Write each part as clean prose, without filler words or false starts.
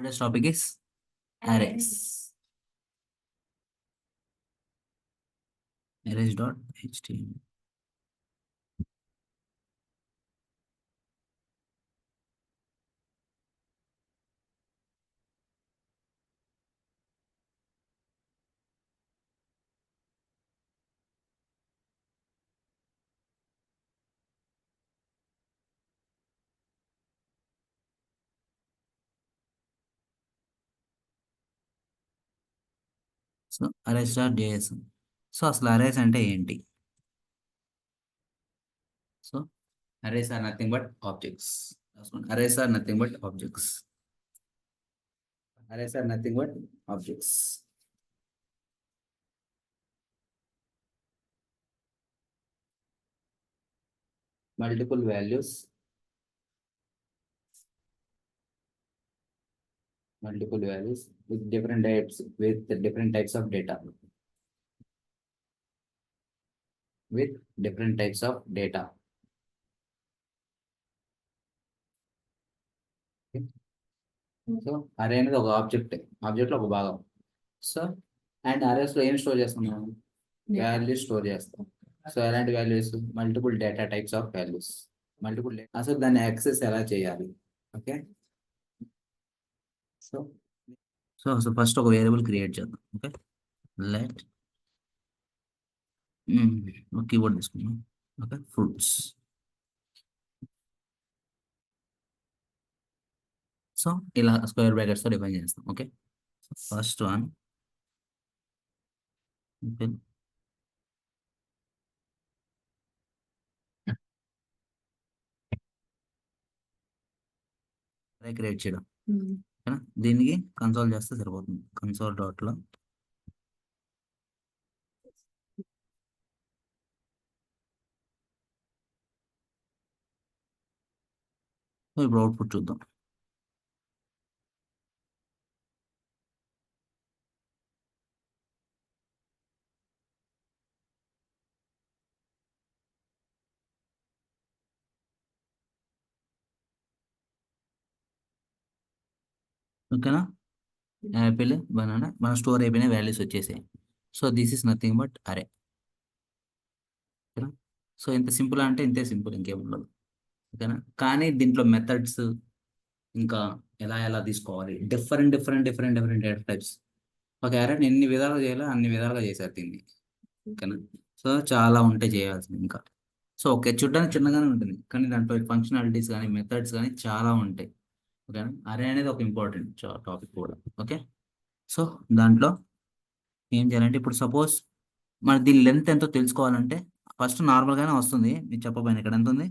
Today's topic is arrays. Arrays.html. So arrays.js. So అసలు arrays అంటే ఏంటి? So arrays are nothing but objects. Arrays are nothing but objects. Arrays are nothing but objects. Multiple values. Multiple values with different types of data. With different types of data. So అరే అనేది ఒక object లో ఒక భాగం. So and arrays లో ఏం store చేస్తాం మనం? వాల్యూస్ స్టోర్ చేస్తాం. సో ఎలాంటి values? Multiple data types of values. అసలు దాన్ని యాక్సెస్ ఎలా చేయాలి? ఓకే. సో సో ఫస్ట్ ఒక వేరియబుల్ క్రియేట్ చేద్దాం. ఓకే, లెట్ ఒక కీబోర్డ్ తీసుకున్నాం. Okay, fruits. సో ఇలా స్క్వేర్ బ్రాకెట్స్ తో డిఫైన్ చేస్తాం. ఓకే, ఫస్ట్ వన్ క్రియేట్ చేయడం. ఓకేనా? దీనికి కన్సోల్ చేస్తే సరిపోతుంది. కన్సోల్ డాట్ లో ఇప్పుడు అవుట్పుట్ చూద్దాం. ఓకేనా? యాపిల్, బనానా మన స్టోర్ అయిపోయిన వాల్యూస్ వచ్చేసాయి. So this is nothing but అరే. ఓకేనా? సో ఇంత సింపుల్ అంటే ఇంతే సింపుల్, ఇంకేం ఉండదు. ఓకేనా? కానీ దీంట్లో మెథడ్స్ ఇంకా ఎలా ఎలా తీసుకోవాలి, డిఫరెంట్ డేటా టైప్స్. ఒక అరేని ఎన్ని విధాలుగా చేయాలో అన్ని విధాలుగా చేశారు దీన్ని. ఓకేనా? సో చాలా ఉంటాయి చేయాల్సింది ఇంకా. సో ఓకే, చూడడానికి చిన్నగానే ఉంటుంది కానీ దాంట్లో ఫంక్షనాలిటీస్ కానీ మెథడ్స్ కానీ చాలా ఉంటాయి. ఓకేనా? అరే అనేది ఒక ఇంపార్టెంట్ టాపిక్ కూడా. ఓకే, సో దాంట్లో ఏం చేయాలంటే ఇప్పుడు సపోజ్ మన దీని లెంత్ ఎంతో తెలుసుకోవాలంటే ఫస్ట్ నార్మల్గానే వస్తుంది. మీరు చెప్పబోయిన ఇక్కడ ఎంత ఉంది.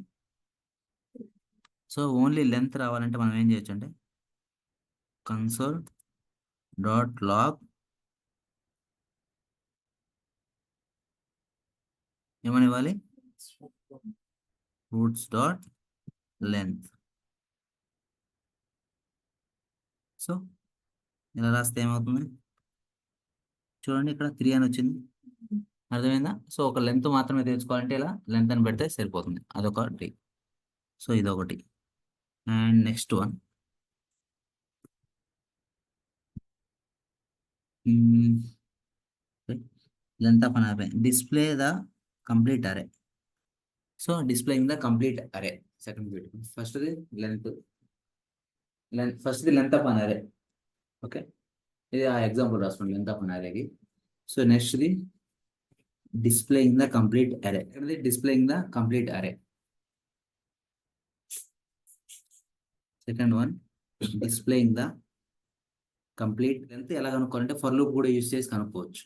సో ఓన్లీ లెంత్ రావాలంటే మనం ఏం చేయొచ్చు అంటే కన్సోల్ డాట్ లాగ్ ఏమని ఇవ్వాలి? Roots dot length. సో ఇలా రాస్తే ఏమవుతుంది చూడండి, ఇక్కడ 3 అని వచ్చింది. అర్థమైందా? సో ఒక లెంత్ మాత్రమే తెలుసుకోవాలంటే ఇలా లెంత్ అని పెడితే సరిపోతుంది. అదొకటి. సో ఇదొకటి. And next one length of an array, display the complete array. So displaying the complete array. Second bit ఫస్ట్ది లెంత్. ఫస్ట్ది length of an array. Okay, ఇది ఆ ఎగ్జాంపుల్ రాసుకోండి లెంత్ ఆఫ్ అన్ అరేకి. సో నెక్స్ట్ది డిస్ప్లేయింగ్ ద కంప్లీట్ అరే. ఇది displaying the complete array. Second one displaying the complete length. ఎలా కనుక్కోవాలంటే ఫర్ లూప్ కూడా యూస్ చేసి కనుక్కోవచ్చు.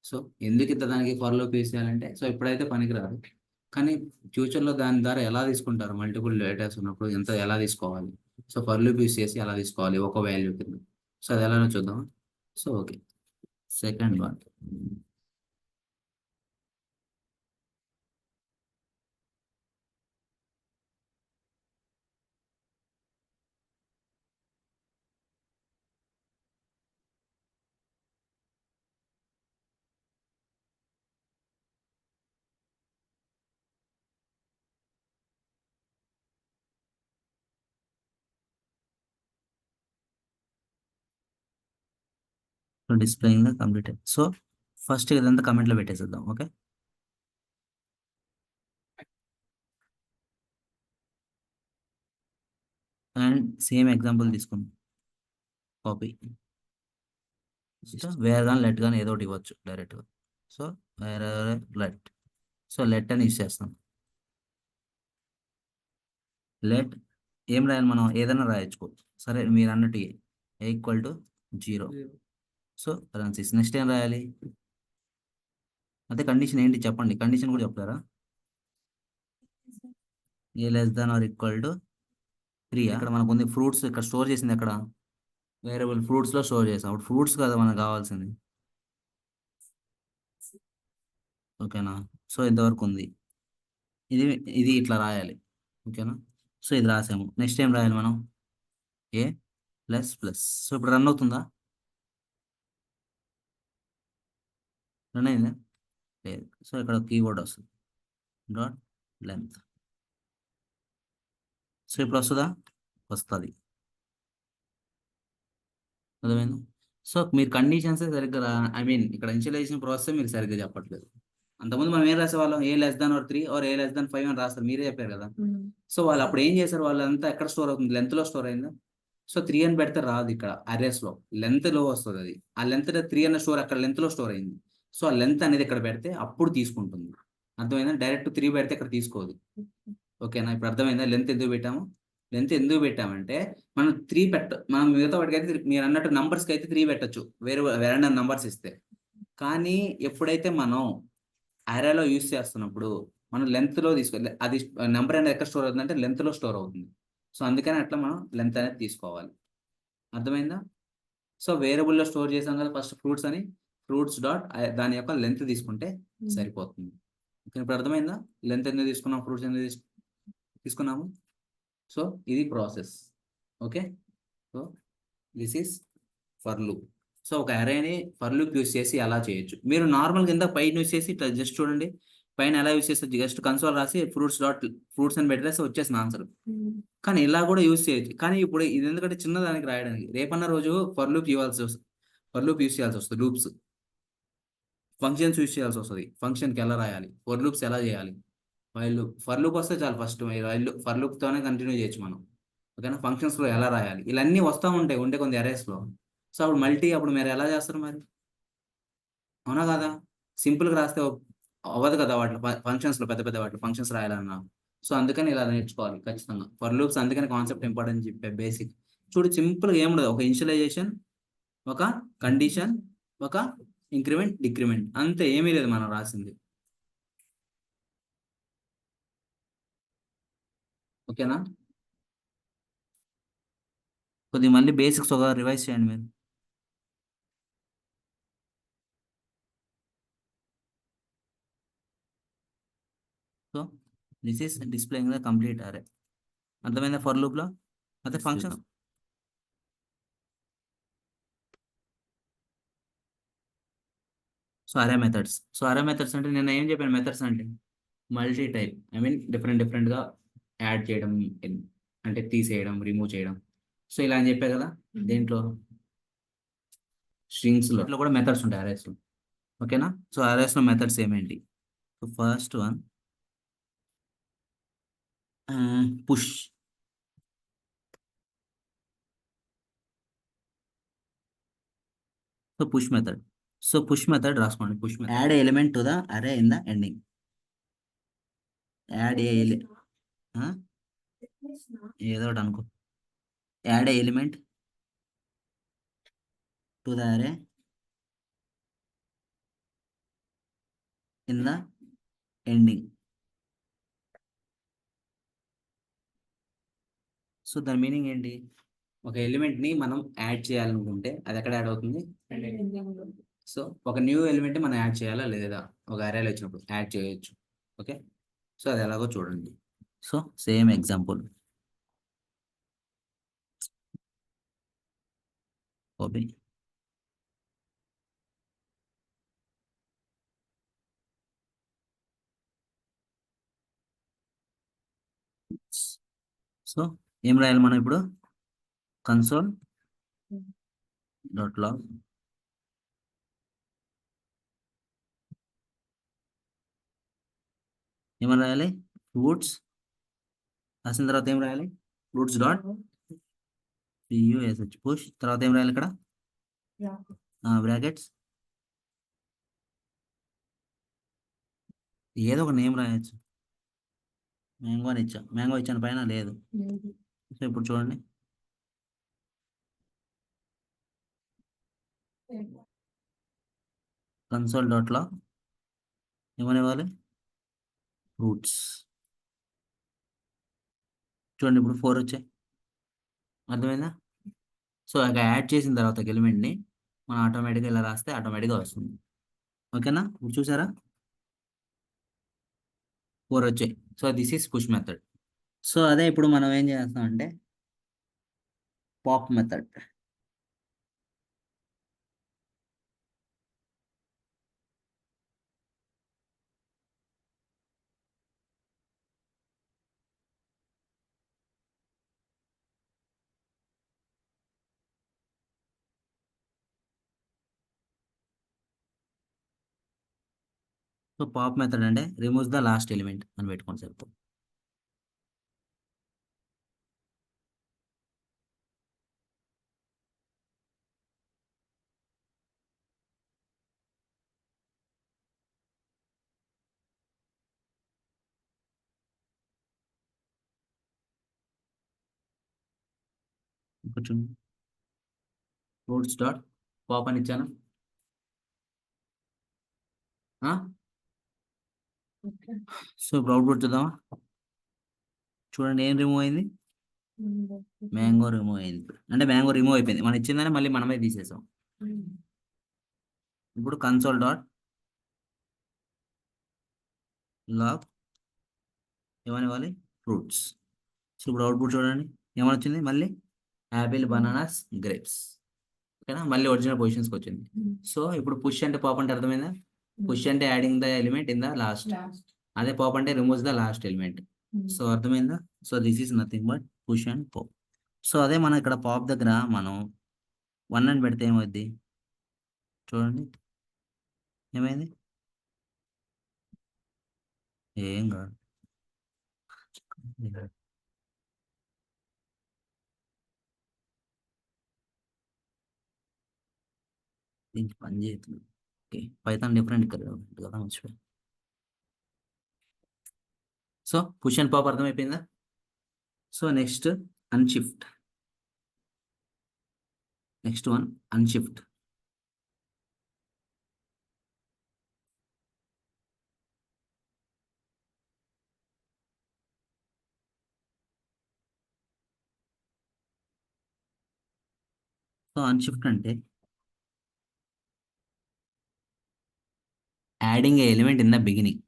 సో ఎందుకు ఇంత దానికి ఫర్ లూప్ యూస్ చేయాలంటే, సో ఇప్పుడైతే పనికిరాదు కానీ ఫ్యూచర్లో దాని ద్వారా ఎలా తీసుకుంటారు, మల్టిపుల్ డేటాస్ ఉన్నప్పుడు ఎలా తీసుకోవాలి. సో ఫర్ లూప్ యూస్ చేసి ఎలా తీసుకోవాలి ఒక వాల్యూ కింద. సో అది ఎలానో చూద్దాం. So okay, second one so displaying completed. So first ఇదంతా కమెంట్లో పెట్టేసేద్దాం. ఓకే, అండ్ సేమ్ ఎగ్జాంపుల్ తీసుకుందాం. కాపీ వేర్ కానీ లెట్ కానీ ఏదో ఒకటి ఇవ్వచ్చు డైరెక్ట్గా. సో వేరే లెట్, సో లెట్ అని యూస్ చేస్తాం. లెట్ ఏం రాయాలి మనం, ఏదైనా రాయొచ్చు. సరే మీరు అన్నట్టు ఏ ఈక్వల్ టు 0. సో రన్సిస్ నెక్స్ట్ ఏం రాయాలి, అదే కండిషన్ ఏంటి చెప్పండి, కండిషన్ కూడా చెప్తారా. A less than or equal to 3. ఇక్కడ మనకు ఉంది ఫ్రూట్స్, ఇక్కడ స్టోర్ చేసింది ఎక్కడ, వేరియబుల్ ఫ్రూట్స్లో స్టోర్ చేసాం. అప్పుడు ఫ్రూట్స్ కదా మనకు కావాల్సింది. ఓకేనా, సో ఇంతవరకు ఉంది. ఇది ఇది ఇట్లా రాయాలి. ఓకేనా, సో ఇది రాసాము. నెక్స్ట్ ఏం రాయాలి మనం, ఏ ప్లస్ ప్లస్. సో ఇప్పుడు రన్ అవుతుందా, రన్ అయిందా, లేదు. సో ఇక్కడ కీవర్డ్ వస్తుంది డాట్ లెంత్. సో ఇప్పుడు వస్తుందా, వస్తుంది. అర్థమైంది. సో మీరు కండిషన్స్ సరిగ్గా ఐ మీన్ ఇక్కడ ఇనిషియలైజేషన్ ప్రాసెస్ మీరు సరిగ్గా చెప్పట్లేదు. అంతకుముందు మనం ఏం రాసేవాళ్ళం, a less than or 3 or a less than 5 అని రాస్తారు, మీరే చెప్పారు కదా. సో వాళ్ళు అప్పుడు ఏం చేశారు, వాళ్ళంతా ఎక్కడ స్టోర్ అవుతుంది, లెంత్ లో స్టోర్ అయిందా. సో 3 అని పెడితే రాదు, ఇక్కడ అరేస్ లో లెంత్ లో వస్తుంది అది. ఆ లెంత్ 3 అన్న స్టోర్ అక్కడ లెంత్ లో స్టోర్ అయింది. సో ఆ లెంత్ అనేది ఇక్కడ పెడితే అప్పుడు తీసుకుంటుంది. అర్థమైందా, డైరెక్ట్ 3 పెడితే ఇక్కడ తీసుకోదు. ఓకేనా, ఇప్పుడు అర్థమైందా లెంత్ ఎందుకు పెట్టాము. లెంత్ ఎందుకు పెట్టామంటే మనం 3 మనం మిగతా వాటికి అయితే మీరు అన్నట్టు నంబర్స్కి అయితే 3 పెట్టచ్చు, వేరే వేరే నంబర్స్ ఇస్తే. కానీ ఎప్పుడైతే మనం అరేలో యూస్ చేస్తున్నప్పుడు మనం లెంత్ లో తీసుకోవాలి, అది నెంబర్ అనేది ఎక్కడ స్టోర్ అవుతుంది అంటే లెంత్ లో స్టోర్ అవుతుంది. సో అందుకని అట్లా మనం లెంత్ అనేది తీసుకోవాలి. అర్థమైందా. సో వేరియబుల్లో స్టోర్ చేసాం కదా ఫస్ట్ ఫ్రూట్స్ అని, ఫ్రూట్స్ డాట్ దాని యొక్క లెంత్ తీసుకుంటే సరిపోతుంది. ఇప్పుడు అర్థమైందా, లెంత్ ఎందుకు తీసుకున్నాం, ఫ్రూట్స్ ఎందుకు తీసుకున్నాము. సో ఇది process. Okay, so this is for loop. So ఒక అరేని ఫర్ లూప్ యూస్ చేసి అలా చేయొచ్చు. మీరు నార్మల్ కింద పైన యూస్ చేసి ఇట్లా జస్ట్ చూడండి, పైన ఎలా యూస్ చేస్తే జస్ట్ కన్సోల్ రాసి ఫ్రూట్స్ డాట్ ఫ్రూట్స్ అని పెట్టేస్తే వచ్చేసిన ఆన్సర్. కానీ ఇలా కూడా యూస్ చేయొచ్చు. కానీ ఇప్పుడు ఇది ఎందుకంటే చిన్నదానికి రాయడానికి, రేపన్న రోజు ఫర్ లూప్ ఇవ్వాల్సి వస్తుంది, ఫర్ లూప్ యూస్ చేయాల్సి వస్తుంది. లూప్స్ ఫంక్షన్స్ యూస్ చేయాల్సి వస్తుంది. ఫంక్షన్కి ఎలా రాయాలి, ఫర్ లూప్స్ ఎలా చేయాలి, వైల్ లూప్, ఫర్ లూప్ వస్తే చాలు. First while loop, for loop తోనే కంటిన్యూ చేయొచ్చు మనం. ఓకేనా, ఫంక్షన్స్ లో ఎలా రాయాలి, ఇవన్నీ వస్తూ ఉంటాయి ఉంటే కొన్ని అరేస్ లో. సో అప్పుడు మల్టీ అప్పుడు మీరు ఎలా చేస్తారు మరి, అవునా కదా. సింపుల్ గా రాస్తే అవ్వదు కదా, వాటి ఫంక్షన్స్ లో పెద్ద పెద్ద వాటి ఫంక్షన్స్ రాయాలన్నా. సో అందుకని ఇలా నేర్చుకోవాలి ఖచ్చితంగా ఫర్ లూప్స్. అందుకని కాన్సెప్ట్ ఇంపార్టెంట్ చెప్పే బేసిక్. చూడు సింపుల్ గా ఏముండదు, ఒక ఇనిషియలైజేషన్, ఒక కండిషన్, ఒక ఇంక్రిమెంట్ డిక్రిమెంట్, అంతే, ఏమీ లేదు మనం రాసింది. ఓకేనా, కొద్దిగా మళ్ళీ బేసిక్స్ ఒక రివైజ్ చేయండి మీరు. So this is displaying the complete అరే. అర్థమైందా ఫర్ లూప్ లో. అదే ఫంక్షన్. సో అరే మెథడ్స్. సో అరే మెథడ్స్ అంటే నేను ఏం చెప్పాను, మెథడ్స్ అంటే multi type, I mean different different గా యాడ్ చేయడం, అంటే తీసేయడం, రిమూవ్ చేయడం. సో ఇలా అని చెప్పా కదా. దేంట్లో, స్ట్రింగ్స్ లో ఇట్లా కూడా మెథడ్స్ ఉంటాయి అరేస్ లో. ఓకేనా, సో అరేస్ లో మెథడ్స్ ఏమేంటి. So first one push. So push method. So push method రాసుకోండి. Push method add element to the array in the ending. Add a ఏదో ఒకటి అనుకో. Add a element to the array in the ending. So దాని meaning ఏంటి, ఒక element ని మనం add చేయాలనుకుంటే అది ఎక్కడ యాడ్ అవుతుంది. సో ఒక న్యూ ఎలిమెంట్ మనం యాడ్ చేయాలా లేదా, ఒక అరేలో వచ్చినప్పుడు యాడ్ చేయొచ్చు. ఓకే, సో అది ఎలాగో చూడండి. So same example, okay. So ఏం రాయాలి మనం ఇప్పుడు, కన్సోల్ డాట్ లాగ్ ఏమని రాయాలి? ఫ్రూట్స్ రాసిన తర్వాత ఏం రాయాలి? ఫ్రూట్స్ డాట్ పియుఎస్హెచ్ పుష్ తర్వాత ఏం రాయాలి ఇక్కడ? బ్రాకెట్స్ ఏదో ఒక నేమ్ రాయొచ్చు. మ్యాంగో అని ఇచ్చా, మ్యాంగో ఇచ్చాను పైన లేదు. సో ఇప్పుడు చూడండి, కన్సోల్ డాట్లో ఏమని ఇవ్వాలి? ఫ్రూట్స్. చూడండి ఇప్పుడు 4 వచ్చాయి. అర్థమైందా? సో ఇక యాడ్ చేసిన తర్వాత ఎలిమెంట్ని మనం ఆటోమేటిక్గా ఇలా రాస్తే ఆటోమేటిక్గా వస్తుంది. ఓకేనా? ఇప్పుడు చూసారా 4 వచ్చాయి. So this is push method. So అదే ఇప్పుడు మనం ఏం చేస్తాం అంటే pop method. So pop method అంటే రిమూవ్స్ ద లాస్ట్ ఎలిమెంట్ అని పెట్టుకోండి సరిపోతుంది. ఇప్పుడు చూడండి, ఫ్రూట్స్ డాట్ పాప్ అని ఇచ్చాను. సో ఇప్పుడు అవుట్పుట్ చూద్దామా? చూడండి ఏం రిమూవ్ అయింది? మ్యాంగో రిమూవ్ అయింది. అంటే మ్యాంగో రిమూవ్ అయిపోయింది, మనం ఇచ్చిందని మళ్ళీ మనమే తీసేసాం. ఇప్పుడు కన్సోల్ డాట్ లాగ్ ఏమని ఇవ్వాలి? ఫ్రూట్స్. సో ఇప్పుడు అవుట్పుట్ చూడండి ఏమని వచ్చింది? మళ్ళీ యాపిల్, బనానాస్, గ్రేప్స్. ఓకేనా? మళ్ళీ ఒరిజినల్ పొజిషన్స్కి వచ్చింది. సో ఇప్పుడు పుష్ అంటే పాప్ అంటే అర్థమైందా? పుష్ అంటే adding the element in the last. అదే పాప్ అంటే removes the last element. So అర్థమైందా? So this is nothing but push and pop. So అదే మనం ఇక్కడ పాప్ దగ్గర మనం 1 అని పెడితే ఏమవుద్ది? చూడండి ఏమైంది? ఏం కాదు. దీనికి పని చేయట్లేదు. ఓకే, పైథాన్ డిఫరెంట్ కదా మర్చిపోయి. సో పుష్ అండ్ పాప్ అర్థమైపోయిందా? So next unshift. Next one unshift. So unshift అంటే adding a element in the beginning.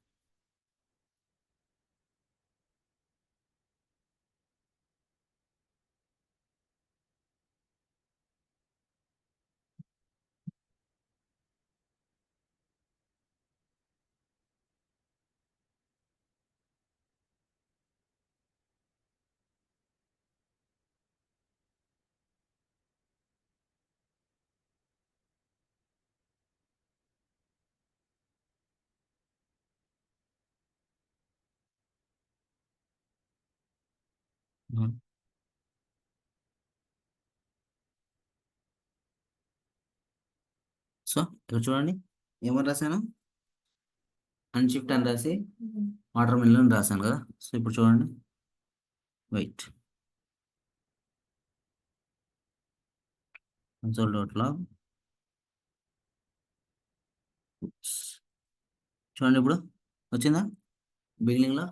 So ఇక్కడ చూడండి ఏమని రాశాను? అన్షిఫ్ట్ అని రాసి వాటర్ మిలన్ రాశాను కదా. సో ఇప్పుడు చూడండి, వెయిట్, కన్సోల్ డాట్ లాగ్ చూడండి ఇప్పుడు వచ్చిందా బిగినింగ్ లో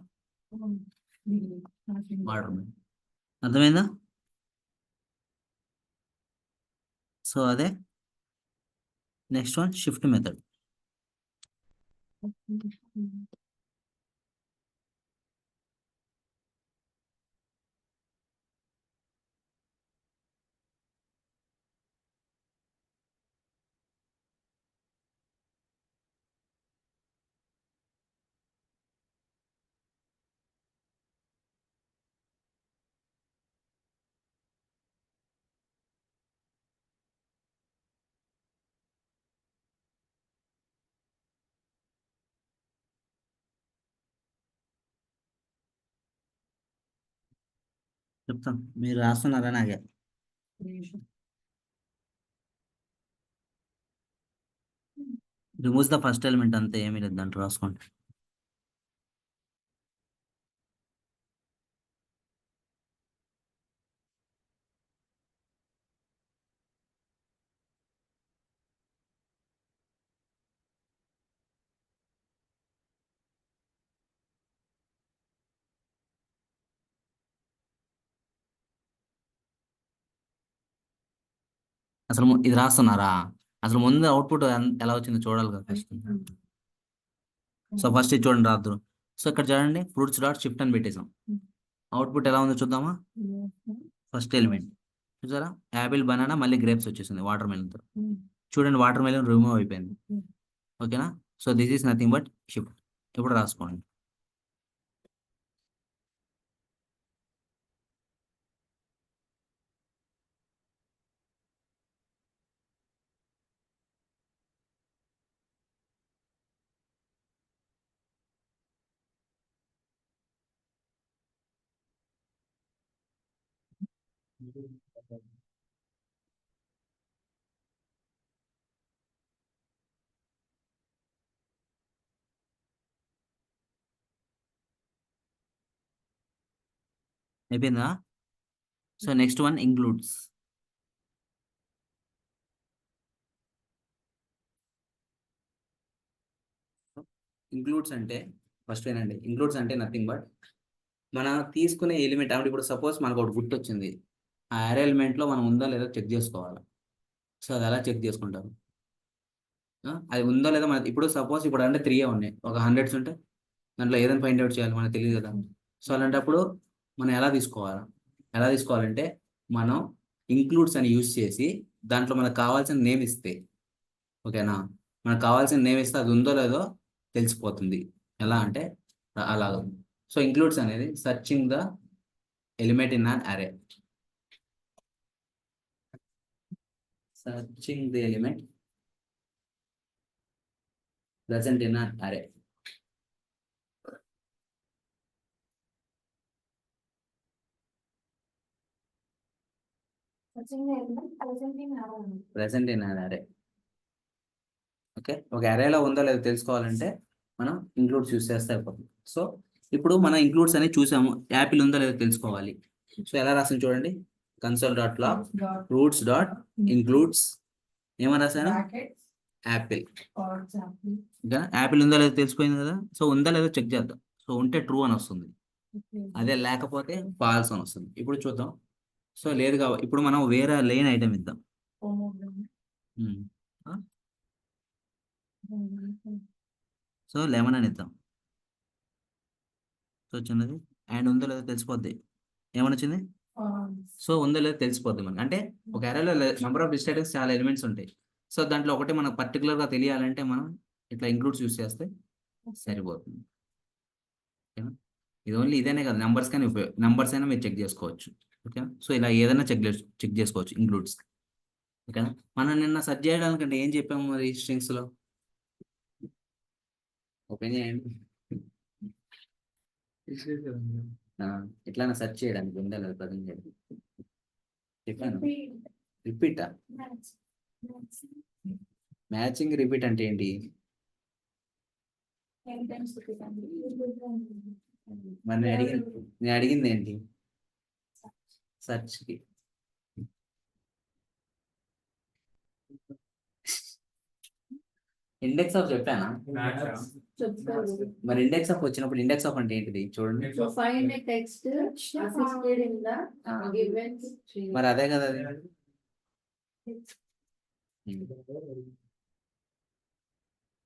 వాటర్ మిలన్. అర్థమైందా? సో అదే నెక్స్ట్ వన్ షిఫ్ట్ మెథడ్. చెప్తాం, మీరు రాస్తున్నారా నాకే. రిమూవ్స్ ద ఫస్ట్ ఎలిమెంట్ అంతే, ఏమీ లేదు దాంట్లో రాసుకోండి. అసలు ఇది రాస్తున్నారా? అసలు ముందు అవుట్పుట్ ఎలా వచ్చిందో చూడాలి కదా ఫస్ట్. సో ఫస్ట్ ఇది చూడండి, రాద్దురు. సో ఇక్కడ చూడండి, ఫ్రూట్స్ డాట్ షిఫ్ట్ అని పెట్టేసాం. అవుట్పుట్ ఎలా ఉందో చూద్దామా. ఫస్ట్ ఎలిమెంట్ చూసారా, యాపిల్, బనానా, మళ్ళీ గ్రేప్స్ వచ్చేసింది వాటర్ మెలన్తో. చూడండి, వాటర్ మెలన్ రిమూవ్ అయిపోయింది. ఓకేనా. So this is nothing but shift. ఇప్పుడు రాసుకోండి. అయిపోయిందా. So next one includes. Includes అంటే ఫస్ట్ ఏనండి, ఇంక్లూడ్స్ అంటే నథింగ్ బట్ మనం తీసుకునే ఎలిమెంట్. అంటే ఇప్పుడు సపోజ్ మనకు ఒకటి గుర్తొచ్చింది, ఆ అరే ఎలిమెంట్లో మనం ఉందా లేదా చెక్ చేసుకోవాలి. సో అది ఎలా చెక్ చేసుకుంటారు, అది ఉందో లేదా మన ఇప్పుడు సపోజ్ ఇప్పుడు అంటే 3 ఉన్నాయి, ఒక 100s ఉంటే దాంట్లో ఏదైనా ఫైండ్ అవుట్ చేయాలి, మనకు తెలియదు కదా. సో అలాంటప్పుడు మనం ఎలా తీసుకోవాలంటే మనం ఇంక్లూడ్స్ అని యూజ్ చేసి దాంట్లో మనకు కావాల్సిన నేమ్ ఇస్తే, ఓకేనా, మనకు కావాల్సిన నేమ్ ఇస్తే అది ఉందో లేదో తెలిసిపోతుంది. ఎలా అంటే అలాగా. సో ఇంక్లూడ్స్ అనేది searching the element in an array. Searching the element present in an array. Present in an array. Okay, ఒక అరేలో ఉందో లేదో తెలుసుకోవాలంటే మనం ఇంక్లూడ్స్ యూస్ చేస్తే అయిపోతుంది. సో ఇప్పుడు మనం ఇంక్లూడ్స్ అనేది చూసాము, యాపిల్ ఉందో లేదో తెలుసుకోవాలి. సో ఎలా రాసింది చూడండి, console dot log roots dot includes ఏమని రాసాను, యాపిల్. ఇంకా యాపిల్ ఉందో లేదో తెలిసిపోయింది కదా. సో ఉందా లేదో చెక్ చేద్దాం. సో ఉంటే ట్రూ అని వస్తుంది, అదే లేకపోతే ఫాల్స్ అని వస్తుంది. ఇప్పుడు చూద్దాం. సో లేదు కాబట్టి ఇప్పుడు మనం వేరే లేని ఐటమ్ ఇద్దాం. సో లెమన్ అని ఇద్దాం. సో వచ్చినది అండ్ ఉందో లేదో తెలిసిపోద్ది. ఏమని వచ్చింది, సో ఉందో లేదో తెలిసిపోద్ది మనకి. అంటే ఒక అరేలో నెంబర్ ఆఫ్ లిస్ట్ ఐటమ్స్ చాలా ఎలిమెంట్స్ ఉంటాయి. సో దాంట్లో ఒకటి మనకు పర్టికులర్గా తెలియాలంటే మనం ఇట్లా ఇంక్లూడ్స్ యూస్ చేస్తే సరిపోతుంది. ఓకేనా. ఇది ఓన్లీ ఇదేనే కదా, నెంబర్స్ కానీ నెంబర్స్ అయినా మీరు చెక్ చేసుకోవచ్చు. ఓకేనా. సో ఇలా ఏదైనా చెక్ చేసుకోవచ్చు ఇంక్లూడ్స్. ఓకేనా. మనం నిన్న సెర్చ్ చేయడానికంటే ఏం చెప్పాము మరి స్ట్రింగ్స్లో, ఓపెన్ చేయండి. ఎట్లా సెర్చ్ చేయడానికి ఉందా లేదా ప్రజెంట్ చేయండి చెప్పాను. రిపీటా, మ్యాచింగ్ రిపీట్ అంటే ఏంటి, మరి నేను అడిగింది ఏంటి, సెర్చ్కి. ఇండెక్స్ ఆఫ్ చెప్పానా, మరి ఇండెక్స్ ఆఫ్ వచ్చినప్పుడు ఇండెక్స్ ఆఫ్ అంటే ఏంటిది చూడండి. మరి అదే కదా అది.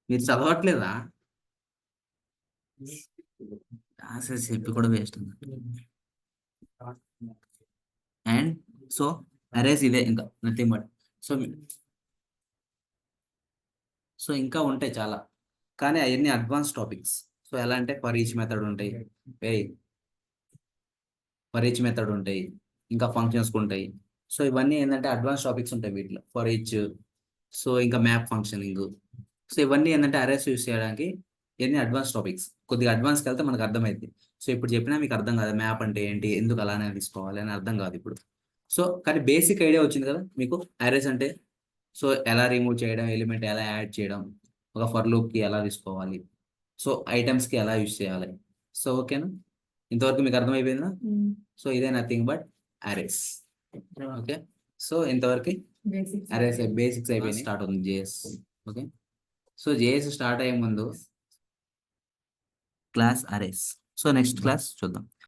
మీరు చదవట్లేదా, అసలు చెప్పి కూడా వేస్ట్. అండ్ సో అరేస్ ఇదే ఇంకా నథింగ్ బట్. సో సో ఇంకా ఉంటాయి చాలా, కానీ అవన్నీ అడ్వాన్స్ టాపిక్స్. సో ఎలా అంటే ఫర్ ఈచ్ మెథడ్ ఉంటాయి, ఇంకా ఫంక్షన్స్ ఉంటాయి. సో ఇవన్నీ ఏంటంటే అడ్వాన్స్ టాపిక్స్ ఉంటాయి వీటిలో, ఫర్ ఈచ్. సో ఇంకా మ్యాప్ ఫంక్షనింగ్. సో ఇవన్నీ ఏంటంటే అరేస్ యూస్ చేయడానికి ఎన్ని అడ్వాన్స్ టాపిక్స్, కొద్దిగా అడ్వాన్స్కి వెళ్తే మనకు అర్థమైంది. సో ఇప్పుడు చెప్పినా మీకు అర్థం కాదు, మ్యాప్ అంటే ఏంటి, ఎందుకు అలానే తీసుకోవాలి అని అర్థం కాదు ఇప్పుడు. సో కానీ బేసిక్ ఐడియా వచ్చింది కదా మీకు అరేస్ అంటే. సో ఎలా రిమూవ్ చేయడం, ఎలిమెంట్ ఎలా యాడ్ చేయడం, ఒక ఫర్ లూప్కి ఎలా తీసుకోవాలి, సో ఐటమ్స్కి ఎలా యూజ్ చేయాలి. సో ఓకేనా, ఇంతవరకు మీకు అర్థమైపోయిందా. సో ఇదే nothing but arrays. Okay, so ఇంతవరకు అరేస్ బేసిక్స్ అయిపోయింది. స్టార్ట్ అవుతుంది JS. Okay, so JS start అయ్యే ముందు class arrays. So next class చూద్దాం.